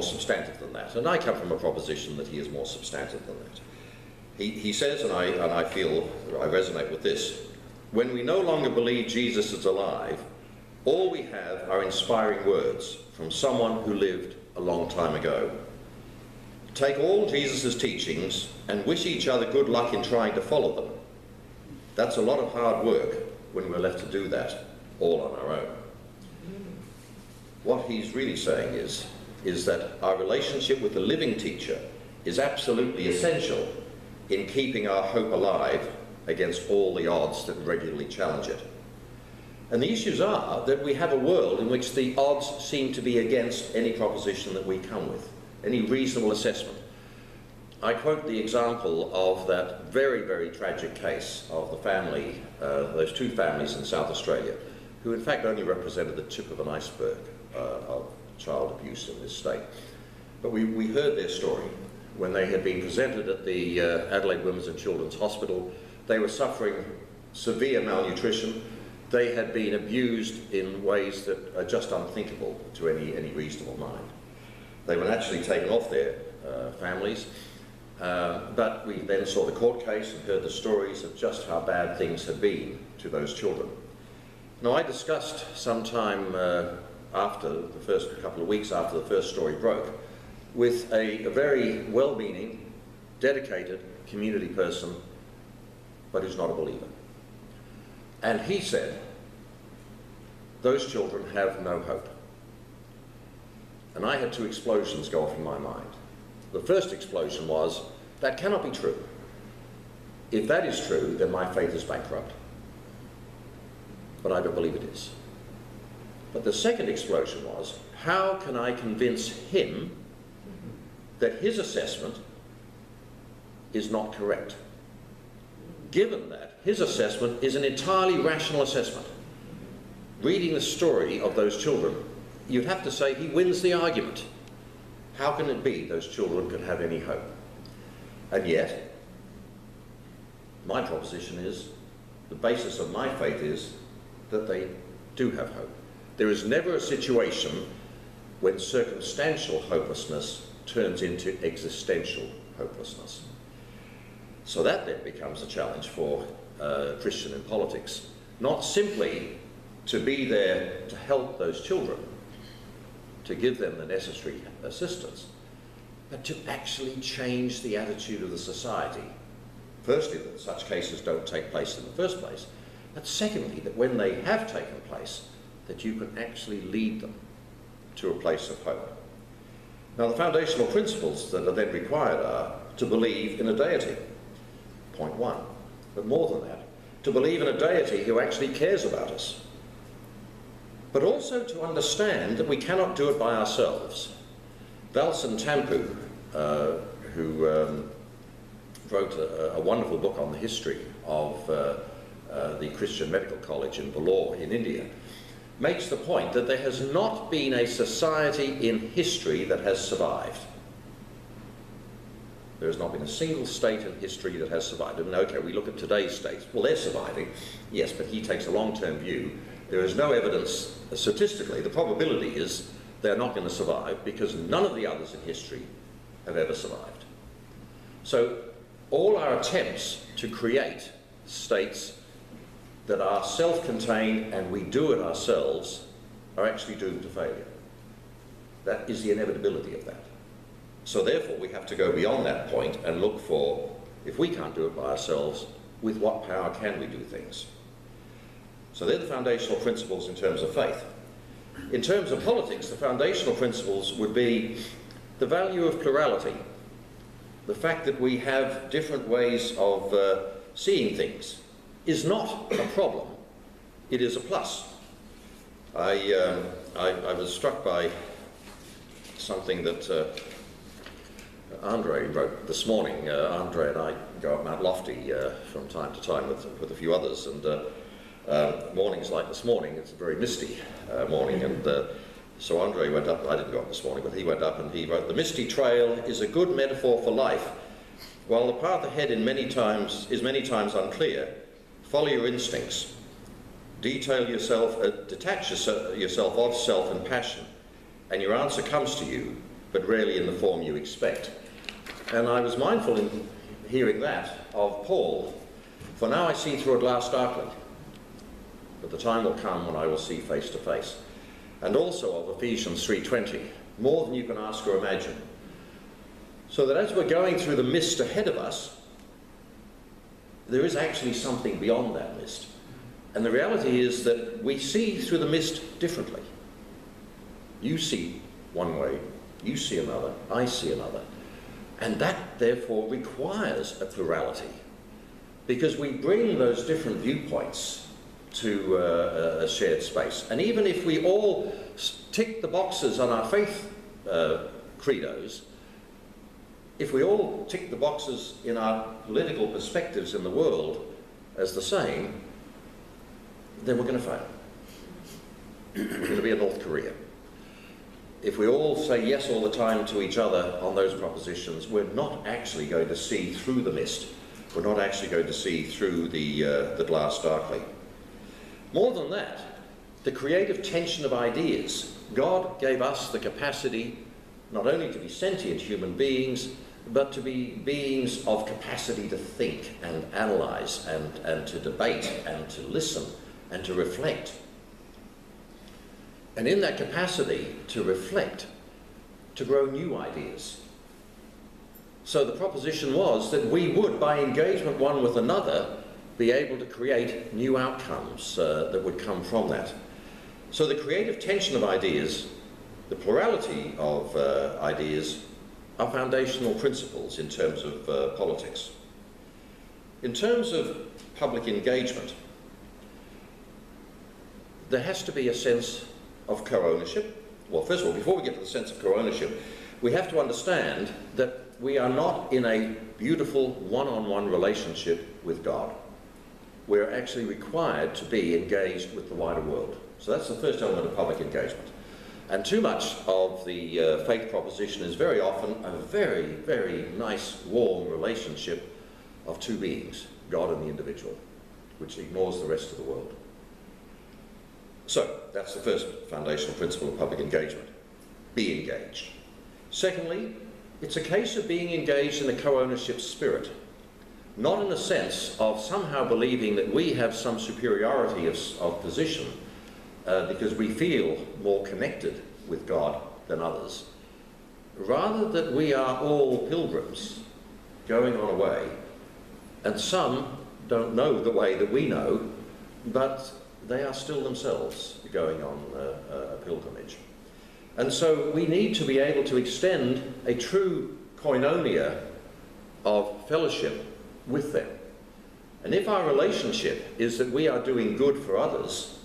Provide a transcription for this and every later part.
more substantive than that. And I come from a proposition that he is more substantive than that. He says, and I feel I resonate with this, when we no longer believe Jesus is alive, all we have are inspiring words from someone who lived a long time ago. Take all Jesus' teachings and wish each other good luck in trying to follow them. That's a lot of hard work when we're left to do that all on our own. What he's really saying is that our relationship with the living teacher is absolutely essential in keeping our hope alive against all the odds that regularly challenge it. And the issues are that we have a world in which the odds seem to be against any proposition that we come with, any reasonable assessment. I quote the example of that very, very tragic case of the family, those two families in South Australia, who in fact only represented the tip of an iceberg of child abuse in this state. But we heard their story when they had been presented at the Adelaide Women's and Children's Hospital. They were suffering severe malnutrition. They had been abused in ways that are just unthinkable to any reasonable mind. They were naturally taken off their families, but we then saw the court case and heard the stories of just how bad things had been to those children. Now, I discussed sometime after the first couple of weeks after the first story broke with a very well-meaning, dedicated community person, but who's not a believer. And he said, those children have no hope. And I had two explosions go off in my mind. The first explosion was, that cannot be true. If that is true, then my faith is bankrupt. But I don't believe it is. But the second explosion was, how can I convince him that his assessment is not correct, given that his assessment is an entirely rational assessment? Reading the story of those children, you'd have to say he wins the argument. How can it be those children could have any hope? And yet, my proposition is, the basis of my faith is that they do have hope. There is never a situation when circumstantial hopelessness turns into existential hopelessness. So that then becomes a challenge for Christian in politics, not simply to be there to help those children, to give them the necessary assistance, but to actually change the attitude of the society. Firstly, that such cases don't take place in the first place, but secondly, that when they have taken place, that you can actually lead them to a place of hope. Now, the foundational principles that are then required are to believe in a deity, point one, but more than that, to believe in a deity who actually cares about us, but also to understand that we cannot do it by ourselves. Valsen Tampu, who wrote a wonderful book on the history of the Christian Medical College in Vellore in India, makes the point that there has not been a society in history that has survived. There has not been a single state in history that has survived. I mean, okay, we look at today's states. Well, they're surviving, yes, but he takes a long-term view. There is no evidence, statistically, the probability is they're not going to survive because none of the others in history have ever survived. So all our attempts to create states that are self-contained and we do it ourselves are actually doomed to failure. That is the inevitability of that. So therefore we have to go beyond that point and look for, if we can't do it by ourselves, with what power can we do things? So they're the foundational principles in terms of faith. In terms of politics, the foundational principles would be the value of plurality, the fact that we have different ways of seeing things is not a problem, it is a plus. I was struck by something that Andre wrote this morning. Andre and I go up Mount Lofty from time to time with a few others, and mornings like this morning, it's a very misty morning, and so Andre went up. I didn't go up this morning, but he went up and he wrote, "The misty trail is a good metaphor for life. While the path ahead is many times unclear, follow your instincts. Detail yourself, detach yourself of self and passion, and your answer comes to you but rarely in the form you expect. And I was mindful in hearing that of Paul. For now I see through a glass darkly, but the time will come when I will see face to face. And also of Ephesians 3:20, more than you can ask or imagine. So that as we're going through the mist ahead of us, there is actually something beyond that mist. And the reality is that we see through the mist differently. You see one way, you see another, I see another. And that, therefore, requires a plurality, because we bring those different viewpoints to a shared space. And even if we all tick the boxes on our faith credos, if we all tick the boxes in our political perspectives in the world as the same, then we're going to fail. We're going to be a North Korea. If we all say yes all the time to each other on those propositions, we're not actually going to see through the mist. We're not actually going to see through the glass darkly. More than that, the creative tension of ideas. God gave us the capacity not only to be sentient human beings, but to be beings of capacity to think and analyse and to debate and to listen and to reflect. And in that capacity to reflect, to grow new ideas. So the proposition was that we would, by engagement one with another, be able to create new outcomes that would come from that. So the creative tension of ideas, the plurality of ideas, are foundational principles in terms of politics. In terms of public engagement, there has to be a sense of co-ownership. Well, first of all, before we get to the sense of co-ownership, we have to understand that we are not in a beautiful one-on-one relationship with God. We're actually required to be engaged with the wider world. So that's the first element of public engagement. And too much of the faith proposition is very often a very, very nice, warm relationship of two beings, God and the individual, which ignores the rest of the world. So that's the first foundational principle of public engagement. Be engaged. Secondly, it's a case of being engaged in a co-ownership spirit, not in the sense of somehow believing that we have some superiority of position because we feel more connected with God than others. Rather that we are all pilgrims going on a way, and some don't know the way that we know, but they are still themselves going on a pilgrimage. And so we need to be able to extend a true koinonia of fellowship with them. And if our relationship is that we are doing good for others,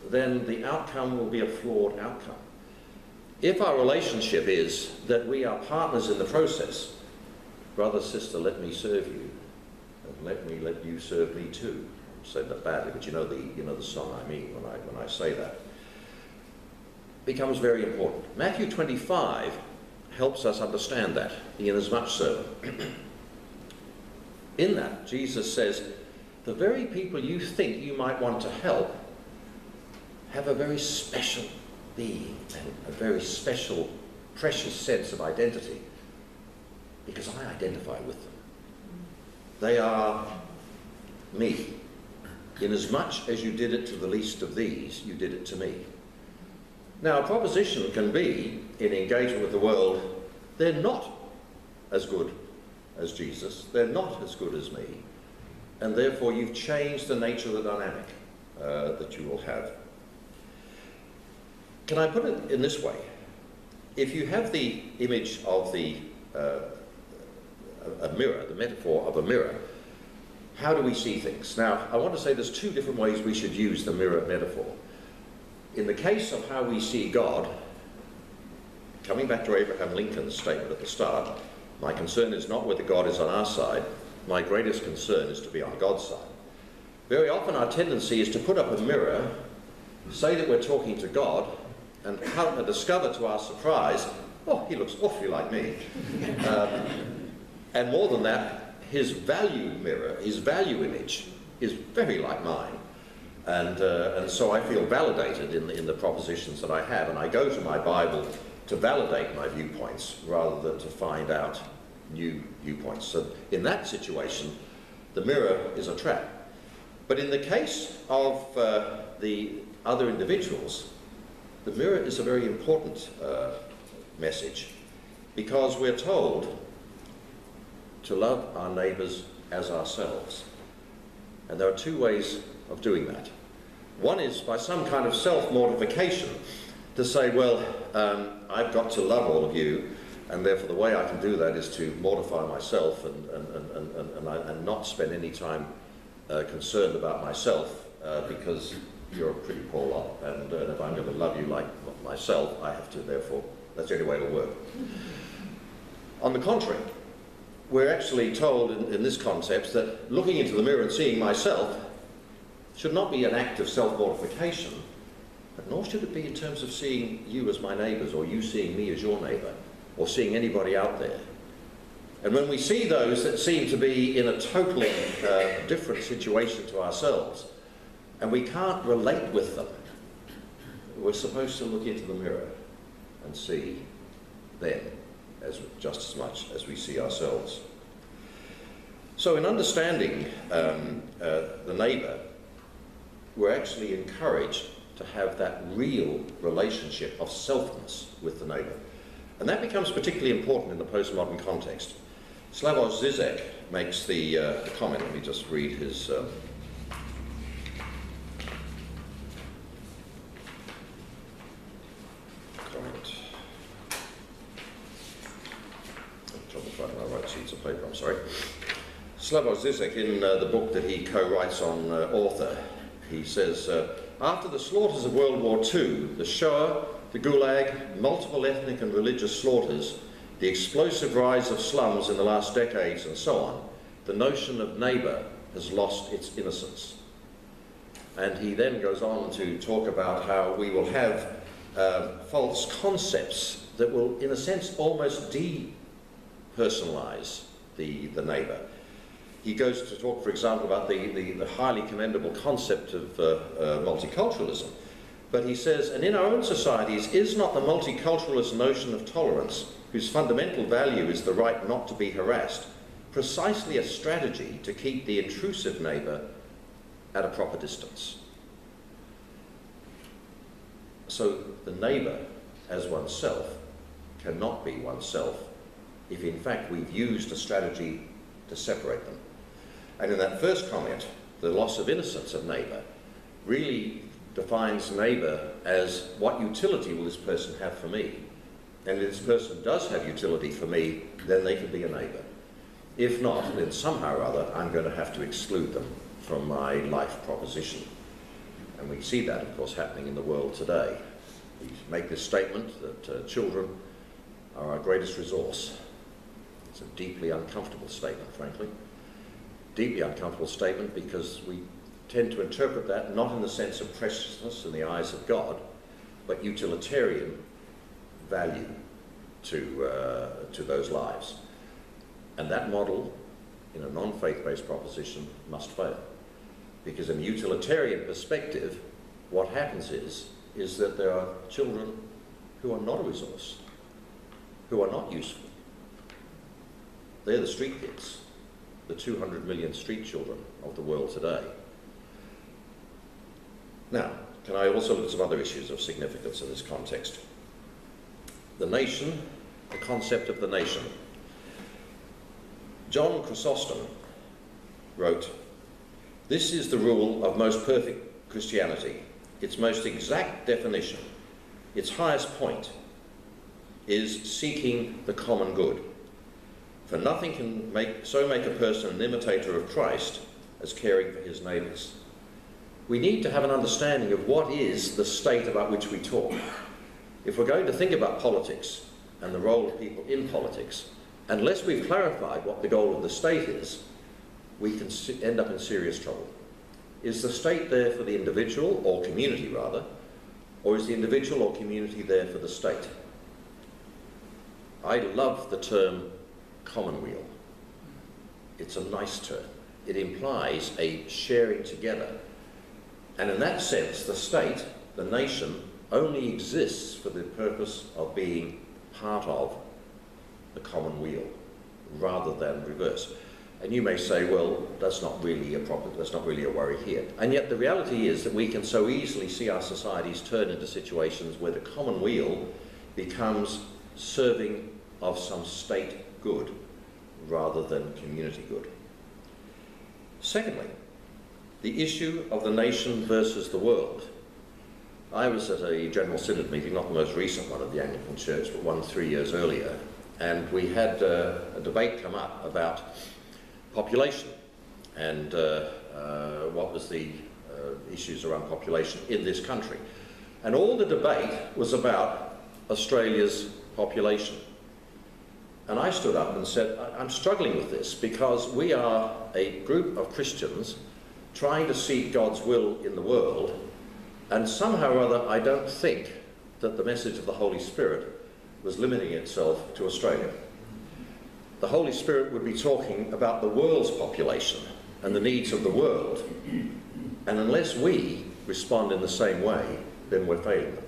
then the outcome will be a flawed outcome. If our relationship is that we are partners in the process, brother, sister, let me serve you, and let you serve me too. I said that badly, but you know the song I mean when I say that. Becomes very important. Matthew 25 helps us understand that, inasmuch so. In that, Jesus says, the very people you think you might want to help have a very special being and a very special, precious sense of identity, because I identify with them. They are me. Inasmuch as you did it to the least of these, you did it to me. Now, a proposition can be, in engagement with the world, they're not as good as Jesus, they're not as good as me, and therefore you've changed the nature of the dynamic that you will have. Can I put it in this way? If you have the image of a mirror, the metaphor of a mirror, how do we see things? Now, I want to say there's two different ways we should use the mirror metaphor. In the case of how we see God, coming back to Abraham Lincoln's statement at the start, my concern is not whether God is on our side, my greatest concern is to be on God's side. Very often our tendency is to put up a mirror, say that we're talking to God, and discover to our surprise, oh, he looks awfully like me. And more than that, his value mirror, his value image, is very like mine. And so I feel validated in the propositions that I have, and I go to my Bible to to validate my viewpoints rather than to find out new viewpoints. So in that situation, the mirror is a trap. But in the case of the other individuals, the mirror is a very important message, because we're told to love our neighbours as ourselves. And there are two ways of doing that. One is by some kind of self-mortification, to say, well, I've got to love all of you, and therefore the way I can do that is to mortify myself and not spend any time concerned about myself, because you're a pretty poor lot, and if I'm going to love you like myself, I have to, therefore, that's the only way it'll work. On the contrary, we're actually told in this concept that looking into the mirror and seeing myself should not be an act of self-mortification, but nor should it be in terms of seeing you as my neighbours, or you seeing me as your neighbour, or seeing anybody out there. And when we see those that seem to be in a totally different situation to ourselves, and we can't relate with them, we're supposed to look into the mirror and see them as just as much as we see ourselves. So in understanding the neighbour, we're actually encouraged to have that real relationship of selfness with the neighbour. And that becomes particularly important in the postmodern context. Slavoj Žižek makes the comment. Let me just read his comment. I'm trying to find my right sheets of paper, I'm sorry. Slavoj Žižek, in the book that he co-writes on Author, he says, after the slaughters of World War II, the Shoah, the Gulag, multiple ethnic and religious slaughters, the explosive rise of slums in the last decades, and so on, the notion of neighbour has lost its innocence. And he then goes on to talk about how we will have false concepts that will, in a sense, almost depersonalise the neighbour. He goes to talk, for example, about the highly commendable concept of multiculturalism. But he says, and in our own societies, is not the multiculturalist notion of tolerance, whose fundamental value is the right not to be harassed, precisely a strategy to keep the intrusive neighbour at a proper distance? So the neighbour as oneself cannot be oneself if in fact we've used a strategy to separate them. And in that first comment, the loss of innocence of neighbour really defines neighbour as what utility will this person have for me? And if this person does have utility for me, then they can be a neighbour. If not, then somehow or other I'm going to have to exclude them from my life proposition. And we see that, of course, happening in the world today. We make this statement that children are our greatest resource. It's a deeply uncomfortable statement, frankly. Deeply uncomfortable statement because we tend to interpret that not in the sense of preciousness in the eyes of God, but utilitarian value to those lives. And that model, in a non-faith-based proposition, must fail. Because in a utilitarian perspective, what happens is that there are children who are not a resource, who are not useful. They're the street kids, the 200 million street children of the world today. Now, can I also look at some other issues of significance in this context? The nation, the concept of the nation. John Chrysostom wrote, "This is the rule of most perfect Christianity. Its most exact definition, its highest point, is seeking the common good. For nothing can make a person an imitator of Christ as caring for his neighbours." We need to have an understanding of what is the state about which we talk. If we're going to think about politics and the role of people in politics, unless we've clarified what the goal of the state is, we can end up in serious trouble. Is the state there for the individual, or community rather, or is the individual or community there for the state? I love the term commonweal. It's a nice term. It implies a sharing together. And in that sense, the state, the nation, only exists for the purpose of being part of the common weal, rather than reverse. And you may say, well, that's not really a problem, that's not really a worry here. And yet the reality is that we can so easily see our societies turn into situations where the common weal becomes serving of some state good rather than community good. Secondly, the issue of the nation versus the world. I was at a General Synod meeting, not the most recent one of the Anglican Church, but one 3 years earlier, and we had a debate come up about population and what was the issues around population in this country. And all the debate was about Australia's population. And I stood up and said, I'm struggling with this because we are a group of Christians trying to seek God's will in the world, and somehow or other I don't think that the message of the Holy Spirit was limiting itself to Australia. The Holy Spirit would be talking about the world's population and the needs of the world, and unless we respond in the same way, then we're failing them.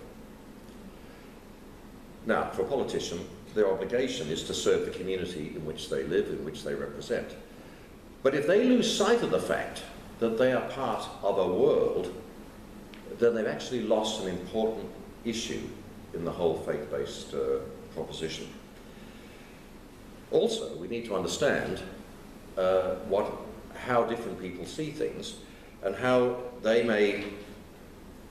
Now, for a politician, their obligation is to serve the community in which they live, in which they represent. But if they lose sight of the fact that they are part of a world, then they've actually lost an important issue in the whole faith-based proposition. Also, we need to understand how different people see things and how they may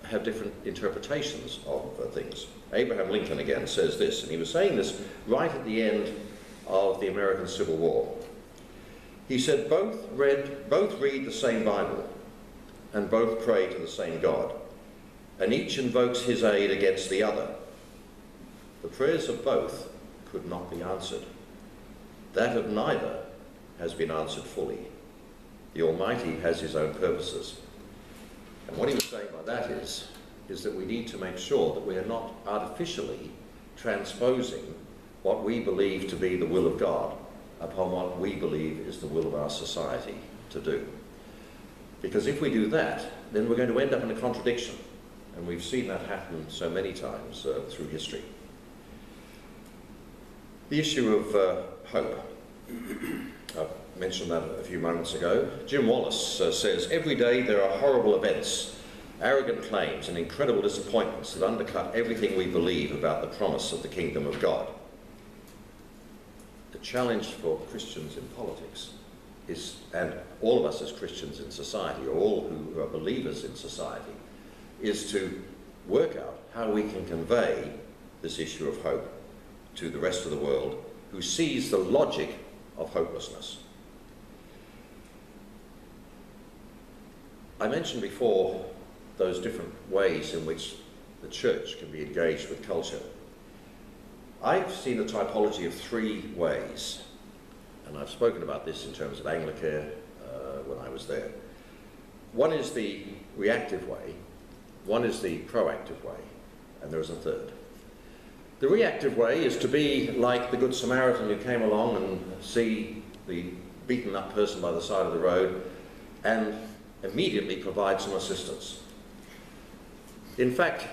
have different interpretations of things. Abraham Lincoln again says this, and he was saying this right at the end of the American Civil War. He said, both read the same Bible and both pray to the same God, and each invokes his aid against the other. The prayers of both could not be answered. That of neither has been answered fully. The Almighty has his own purposes. And what he was saying by that is that we need to make sure that we are not artificially transposing what we believe to be the will of God upon what we believe is the will of our society to do. Because if we do that, then we're going to end up in a contradiction. And we've seen that happen so many times through history. The issue of hope. I mentioned that a few moments ago. Jim Wallace says, every day there are horrible events, arrogant claims and incredible disappointments that undercut everything we believe about the promise of the kingdom of God. The challenge for Christians in politics is, and all of us as Christians in society, or all who are believers in society, is to work out how we can convey this issue of hope to the rest of the world who sees the logic of hopelessness. I mentioned before those different ways in which the church can be engaged with culture. I've seen a typology of 3 ways, and I've spoken about this in terms of Anglicare when I was there. One is the reactive way, one is the proactive way, and there is a third. The reactive way is to be like the Good Samaritan who came along and see the beaten up person by the side of the road and immediately provide some assistance. In fact,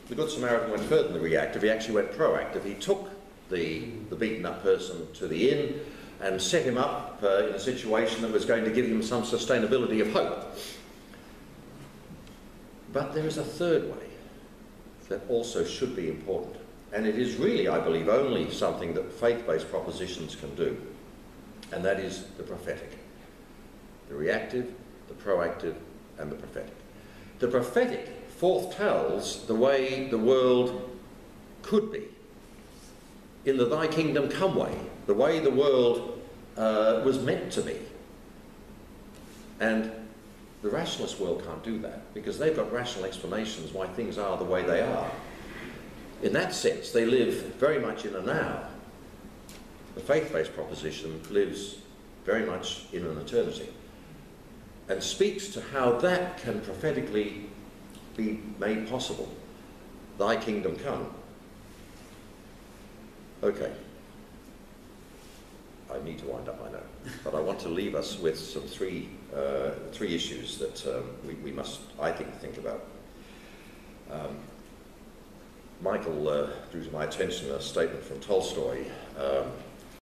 the Good Samaritan went further than the reactive. He actually went proactive. He took the beaten up person to the inn and set him up in a situation that was going to give him some sustainability of hope. But there is a third way that also should be important. And it is really, I believe, only something that faith-based propositions can do. And that is the prophetic. The reactive, the proactive, and the prophetic. The prophetic foretells the way the world could be, in the thy kingdom come way, the way the world was meant to be. And the rationalist world can't do that, because they've got rational explanations why things are the way they are. In that sense, they live very much in a now. The faith-based proposition lives very much in an eternity, and speaks to how that can prophetically be made possible. Thy kingdom come. Okay. I need to wind up, I know. But I want to leave us with some three issues that we must, I think about. Michael drew to my attention a statement from Tolstoy